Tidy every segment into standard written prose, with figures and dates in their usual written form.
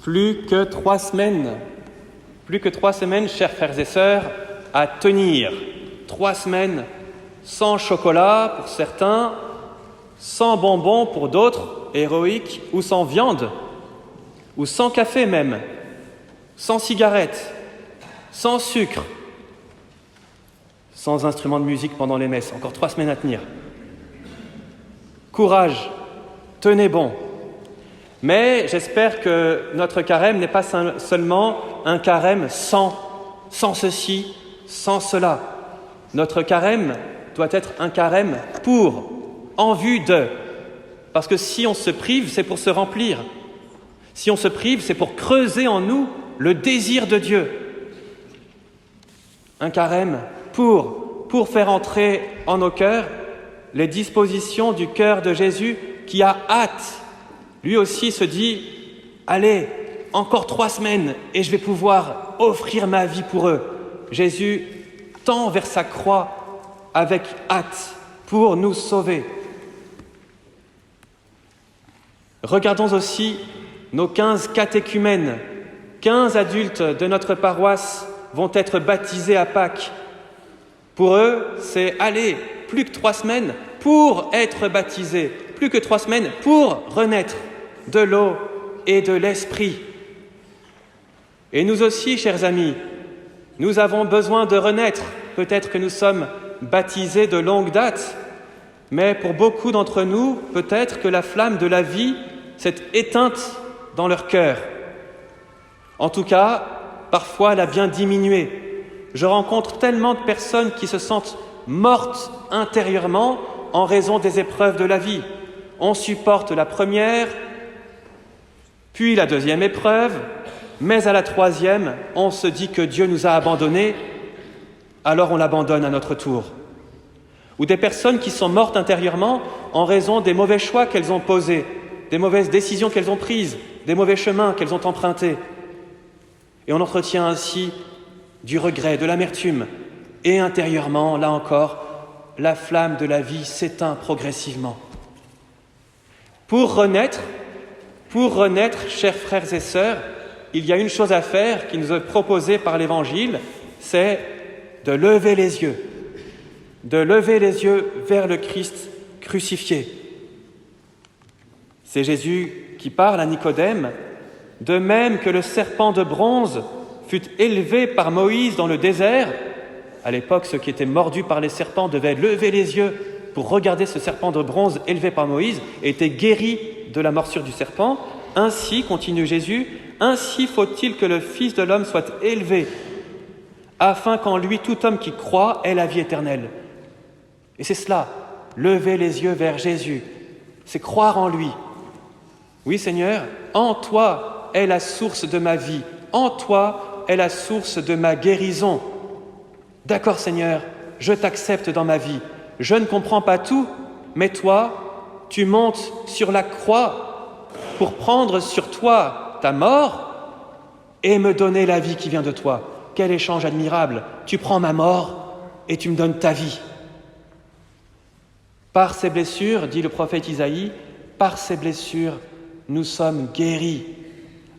Plus que 3 semaines, chers frères et sœurs, à tenir. 3 semaines sans chocolat pour certains, sans bonbons pour d'autres, héroïques, ou sans viande, ou sans café même, sans cigarette, sans sucre, sans instrument de musique pendant les messes. Encore 3 semaines à tenir. Courage, tenez bon. Mais j'espère que notre carême n'est pas seulement un carême sans ceci, sans cela. Notre carême doit être un carême pour, en vue de. Parce que si on se prive, c'est pour se remplir. Si on se prive, c'est pour creuser en nous le désir de Dieu. Un carême pour faire entrer en nos cœurs les dispositions du cœur de Jésus qui a hâte. Lui aussi se dit, allez, encore 3 semaines et je vais pouvoir offrir ma vie pour eux. Jésus tend vers sa croix avec hâte pour nous sauver. Regardons aussi nos 15 catéchumènes. 15 adultes de notre paroisse vont être baptisés à Pâques. Pour eux, c'est allez, plus que 3 semaines pour être baptisés, plus que 3 semaines pour renaître de l'eau et de l'esprit. Et nous aussi, chers amis, nous avons besoin de renaître. Peut-être que nous sommes baptisés de longue date, mais pour beaucoup d'entre nous, peut-être que la flamme de la vie s'est éteinte dans leur cœur. En tout cas, parfois, elle a bien diminué. Je rencontre tellement de personnes qui se sentent mortes intérieurement en raison des épreuves de la vie. On supporte la première, puis la deuxième épreuve, mais à la troisième, on se dit que Dieu nous a abandonnés, alors on l'abandonne à notre tour. Ou des personnes qui sont mortes intérieurement en raison des mauvais choix qu'elles ont posés, des mauvaises décisions qu'elles ont prises, des mauvais chemins qu'elles ont empruntés. Et on entretient ainsi du regret, de l'amertume. Et intérieurement, là encore, la flamme de la vie s'éteint progressivement. Pour renaître, chers frères et sœurs, il y a une chose à faire qui nous est proposée par l'Évangile, c'est de lever les yeux vers le Christ crucifié. C'est Jésus qui parle à Nicodème, de même que le serpent de bronze fut élevé par Moïse dans le désert. À l'époque, ceux qui étaient mordus par les serpents devaient lever les yeux pour regarder ce serpent de bronze élevé par Moïse et étaient guéris de la morsure du serpent. Ainsi, continue Jésus, ainsi faut-il que le Fils de l'homme soit élevé, afin qu'en lui tout homme qui croit ait la vie éternelle. Et c'est cela, lever les yeux vers Jésus, c'est croire en lui. Oui Seigneur, en toi est la source de ma vie, en toi est la source de ma guérison. D'accord Seigneur, je t'accepte dans ma vie, je ne comprends pas tout, mais toi, tu montes sur la croix pour prendre sur toi ta mort et me donner la vie qui vient de toi. Quel échange admirable! Tu prends ma mort et tu me donnes ta vie. Par ces blessures, dit le prophète Isaïe, par ces blessures, nous sommes guéris.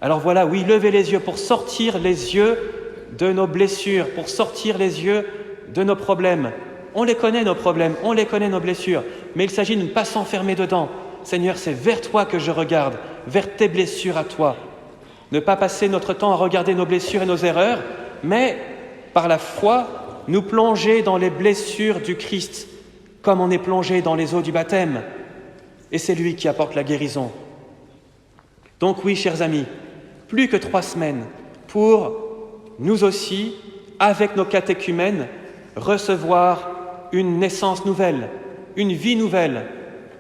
Alors voilà, oui, levez les yeux pour sortir les yeux de nos blessures, pour sortir les yeux de nos problèmes. On les connaît nos problèmes, on les connaît nos blessures, mais il s'agit de ne pas s'enfermer dedans. Seigneur, c'est vers toi que je regarde, vers tes blessures à toi. Ne pas passer notre temps à regarder nos blessures et nos erreurs, mais par la foi, nous plonger dans les blessures du Christ, comme on est plongé dans les eaux du baptême. Et c'est lui qui apporte la guérison. Donc oui, chers amis, plus que 3 semaines pour nous aussi, avec nos catéchumènes, recevoir une naissance nouvelle, une vie nouvelle,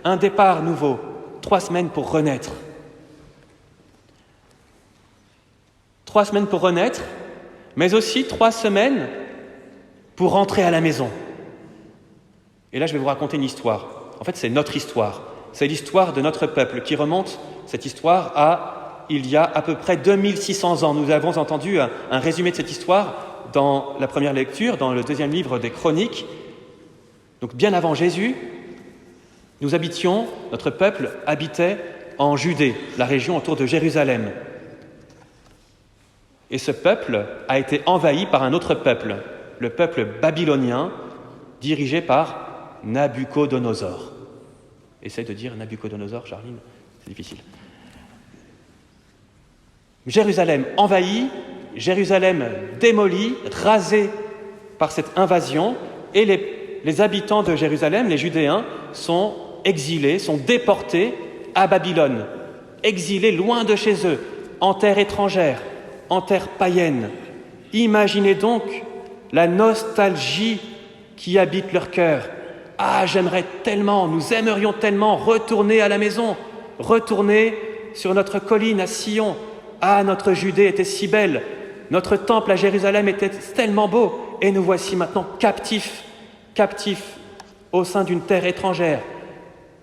un départ nouveau. 3 semaines pour renaître. 3 semaines pour renaître, mais aussi 3 semaines pour rentrer à la maison. Et là, je vais vous raconter une histoire. En fait, c'est notre histoire. C'est l'histoire de notre peuple qui remonte, cette histoire, à il y a à peu près 2600 ans. Nous avons entendu un résumé de cette histoire dans la première lecture, dans le 2e livre des Chroniques. Donc bien avant Jésus, notre peuple habitait en Judée, la région autour de Jérusalem. Et ce peuple a été envahi par un autre peuple, le peuple babylonien, dirigé par Nabuchodonosor. Essaye de dire Nabuchodonosor, Charline, c'est difficile. Jérusalem envahie, Jérusalem démolie, rasée par cette invasion, et les habitants de Jérusalem, les Judéens, sont exilés, sont déportés à Babylone, exilés loin de chez eux, en terre étrangère, en terre païenne. Imaginez donc la nostalgie qui habite leur cœur. Ah, j'aimerais tellement, nous aimerions tellement retourner à la maison, retourner sur notre colline à Sion. Ah, notre Judée était si belle, notre temple à Jérusalem était tellement beau, et nous voici maintenant captifs au sein d'une terre étrangère,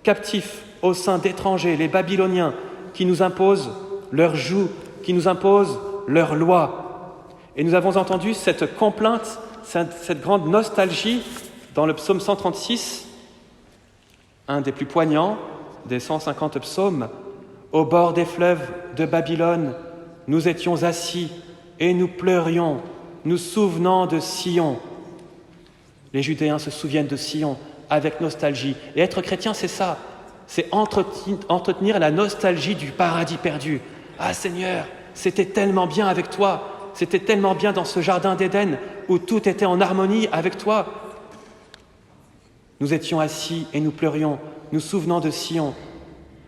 captifs au sein d'étrangers, les Babyloniens, qui nous imposent leur joug, qui nous imposent leurs lois. Et nous avons entendu cette complainte, cette grande nostalgie dans le psaume 136, un des plus poignants des 150 psaumes. Au bord des fleuves de Babylone, nous étions assis et nous pleurions, nous souvenant de Sion. Les Judéens se souviennent de Sion avec nostalgie. Et être chrétien, c'est ça. C'est entretenir la nostalgie du paradis perdu. Ah Seigneur, c'était tellement bien avec toi. C'était tellement bien dans ce jardin d'Éden où tout était en harmonie avec toi. Nous étions assis et nous pleurions, nous souvenant de Sion.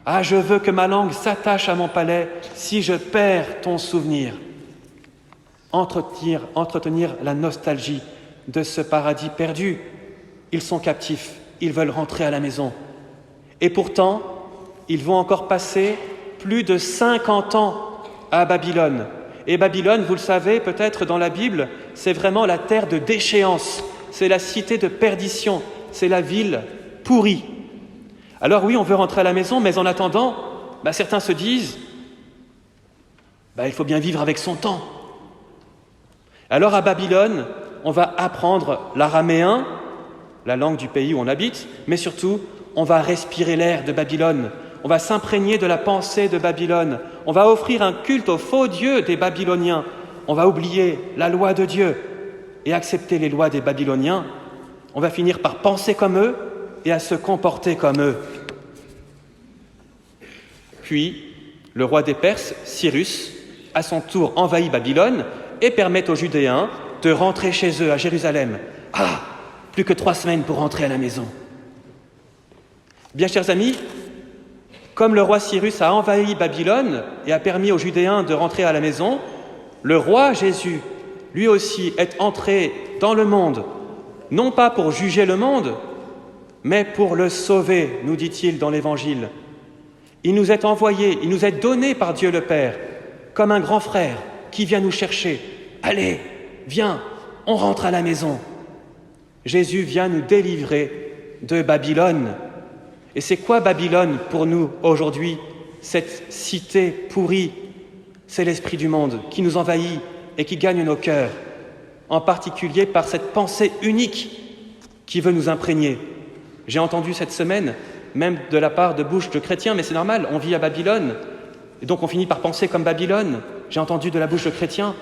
Ah, je veux que ma langue s'attache à mon palais si je perds ton souvenir. Entretenir la nostalgie de ce paradis perdu. Ils sont captifs, ils veulent rentrer à la maison. Et pourtant, ils vont encore passer plus de 50 ans à Babylone. Et Babylone, vous le savez peut-être dans la Bible, c'est vraiment la terre de déchéance, c'est la cité de perdition, c'est la ville pourrie. Alors oui, on veut rentrer à la maison, mais en attendant, certains se disent il faut bien vivre avec son temps. Alors à Babylone, on va apprendre l'araméen, la langue du pays où on habite, mais surtout, on va respirer l'air de Babylone, on va s'imprégner de la pensée de Babylone, on va offrir un culte aux faux dieux des Babyloniens, on va oublier la loi de Dieu et accepter les lois des Babyloniens, on va finir par penser comme eux et à se comporter comme eux. Puis, le roi des Perses, Cyrus, à son tour envahit Babylone et permet aux Judéens de rentrer chez eux à Jérusalem. Ah, plus que 3 semaines pour rentrer à la maison. Bien, chers amis, comme le roi Cyrus a envahi Babylone et a permis aux Judéens de rentrer à la maison, le roi Jésus, lui aussi, est entré dans le monde, non pas pour juger le monde, mais pour le sauver, nous dit-il dans l'Évangile. Il nous est envoyé, il nous est donné par Dieu le Père, comme un grand frère qui vient nous chercher. Allez, viens, on rentre à la maison. Jésus vient nous délivrer de Babylone. Et c'est quoi Babylone pour nous aujourd'hui? Cette cité pourrie, c'est l'esprit du monde qui nous envahit et qui gagne nos cœurs, en particulier par cette pensée unique qui veut nous imprégner. J'ai entendu cette semaine, même de la part de bouche de chrétiens, mais c'est normal, on vit à Babylone, et donc on finit par penser comme Babylone. J'ai entendu de la bouche de chrétiens,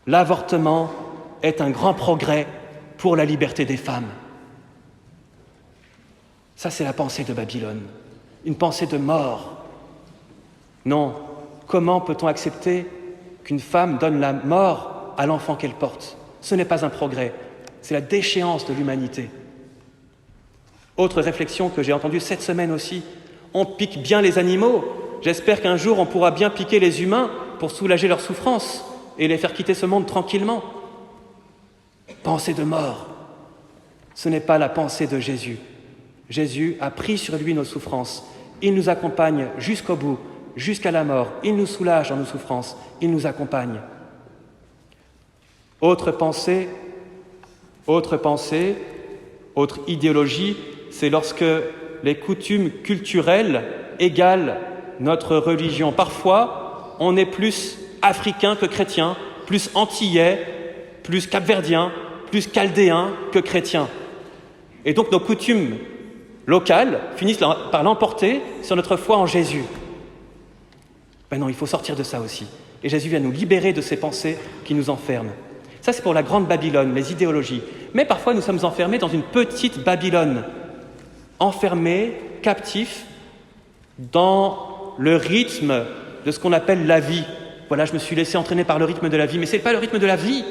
l'avortement est un grand progrès pour la liberté des femmes. Ça, c'est la pensée de Babylone, une pensée de mort. Non, comment peut-on accepter qu'une femme donne la mort à l'enfant qu'elle porte? Ce n'est pas un progrès, c'est la déchéance de l'humanité. Autre réflexion que j'ai entendue cette semaine aussi, on pique bien les animaux. J'espère qu'un jour on pourra bien piquer les humains pour soulager leurs souffrances et les faire quitter ce monde tranquillement. Pensée de mort, ce n'est pas la pensée de Jésus. Jésus a pris sur lui nos souffrances. Il nous accompagne jusqu'au bout, jusqu'à la mort. Il nous soulage dans nos souffrances. Il nous accompagne. Autre pensée, autre idéologie, c'est lorsque les coutumes culturelles égalent notre religion. Parfois, on est plus africain que chrétien, plus antillais, plus capverdien, plus chaldéen que chrétien. Et donc nos coutumes locales finissent par l'emporter sur notre foi en Jésus. Ben non, il faut sortir de ça aussi. Et Jésus vient nous libérer de ces pensées qui nous enferment. Ça, c'est pour la grande Babylone, les idéologies. Mais parfois, nous sommes enfermés dans une petite Babylone, enfermés, captifs, dans le rythme de ce qu'on appelle la vie. Voilà, je me suis laissé entraîner par le rythme de la vie, mais ce n'est pas le rythme de la vie,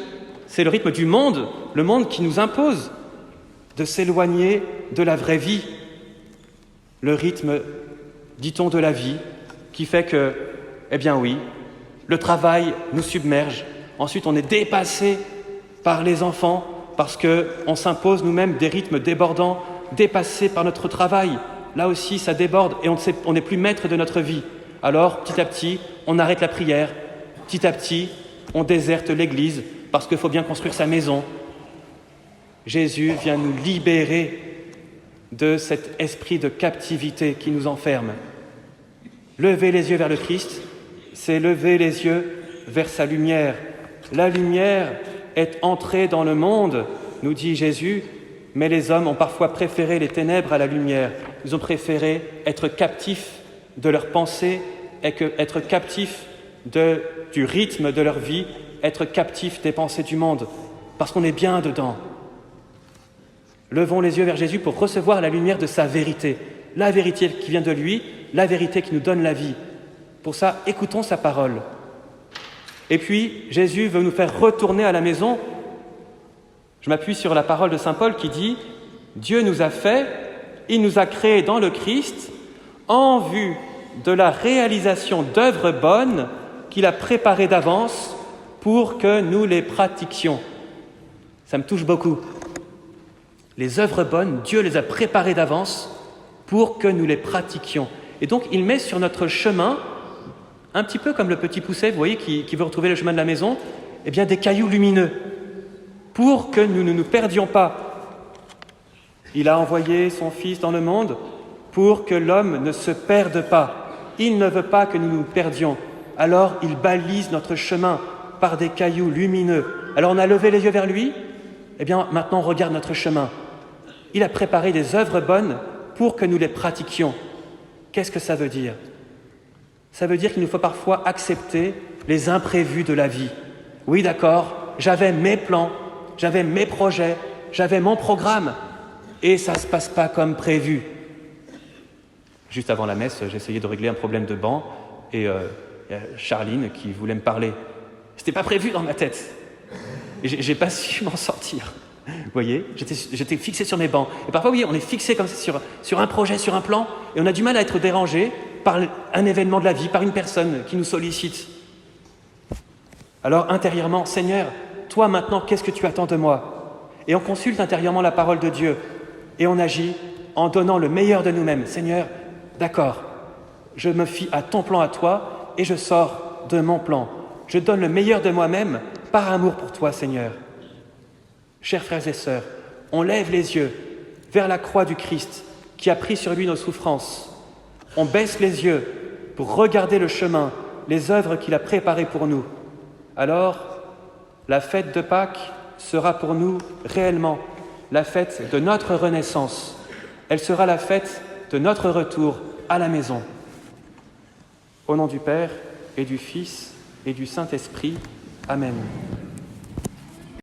c'est le rythme du monde, le monde qui nous impose de s'éloigner de la vraie vie. Le rythme, dit-on, de la vie, qui fait que, eh bien oui, le travail nous submerge. Ensuite, on est dépassé par les enfants parce qu'on s'impose nous-mêmes des rythmes débordants, dépassés par notre travail. Là aussi, ça déborde et on n'est plus maître de notre vie. Alors, petit à petit, on arrête la prière. Petit à petit, on déserte l'église parce qu'il faut bien construire sa maison. Jésus vient nous libérer de cet esprit de captivité qui nous enferme. Lever les yeux vers le Christ, c'est lever les yeux vers sa lumière. La lumière est entrée dans le monde, nous dit Jésus, mais les hommes ont parfois préféré les ténèbres à la lumière. Ils ont préféré être captifs de leurs pensées, être captifs du rythme de leur vie, être captifs des pensées du monde, parce qu'on est bien dedans. Levons les yeux vers Jésus pour recevoir la lumière de sa vérité, la vérité qui vient de lui, la vérité qui nous donne la vie. Pour ça, écoutons sa parole. Et puis, Jésus veut nous faire retourner à la maison. Je m'appuie sur la parole de saint Paul qui dit « Dieu nous a fait, il nous a créés dans le Christ en vue de la réalisation d'œuvres bonnes qu'il a préparées d'avance pour que nous les pratiquions. » Ça me touche beaucoup. Les œuvres bonnes, Dieu les a préparées d'avance pour que nous les pratiquions. Et donc, il met sur notre chemin, un petit peu comme le petit pousset, vous voyez, qui veut retrouver le chemin de la maison, eh bien, des cailloux lumineux, pour que nous ne nous perdions pas. Il a envoyé son Fils dans le monde pour que l'homme ne se perde pas. Il ne veut pas que nous nous perdions. Alors, il balise notre chemin par des cailloux lumineux. Alors, on a levé les yeux vers lui, eh bien, maintenant, on regarde notre chemin. Il a préparé des œuvres bonnes pour que nous les pratiquions. Qu'est-ce que ça veut dire ? Ça veut dire qu'il nous faut parfois accepter les imprévus de la vie. Oui, d'accord, j'avais mes plans, j'avais mes projets, j'avais mon programme, et ça ne se passe pas comme prévu. Juste avant la messe, j'essayais de régler un problème de banc, et il y a Charline qui voulait me parler. C'était pas prévu dans ma tête. Et j'ai pas su m'en sortir. Vous voyez, j'étais fixé sur mes bancs. Et parfois, oui, on est fixé comme ça sur un projet, sur un plan, et on a du mal à être dérangé par un événement de la vie, par une personne qui nous sollicite. Alors, intérieurement, Seigneur, toi maintenant, qu'est-ce que tu attends de moi ? Et on consulte intérieurement la parole de Dieu, et on agit en donnant le meilleur de nous-mêmes. Seigneur, d'accord, je me fie à ton plan à toi, et je sors de mon plan. Je donne le meilleur de moi-même par amour pour toi, Seigneur. Chers frères et sœurs, on lève les yeux vers la croix du Christ qui a pris sur lui nos souffrances. On baisse les yeux pour regarder le chemin, les œuvres qu'il a préparées pour nous. Alors, la fête de Pâques sera pour nous réellement la fête de notre renaissance. Elle sera la fête de notre retour à la maison. Au nom du Père et du Fils et du Saint-Esprit. Amen.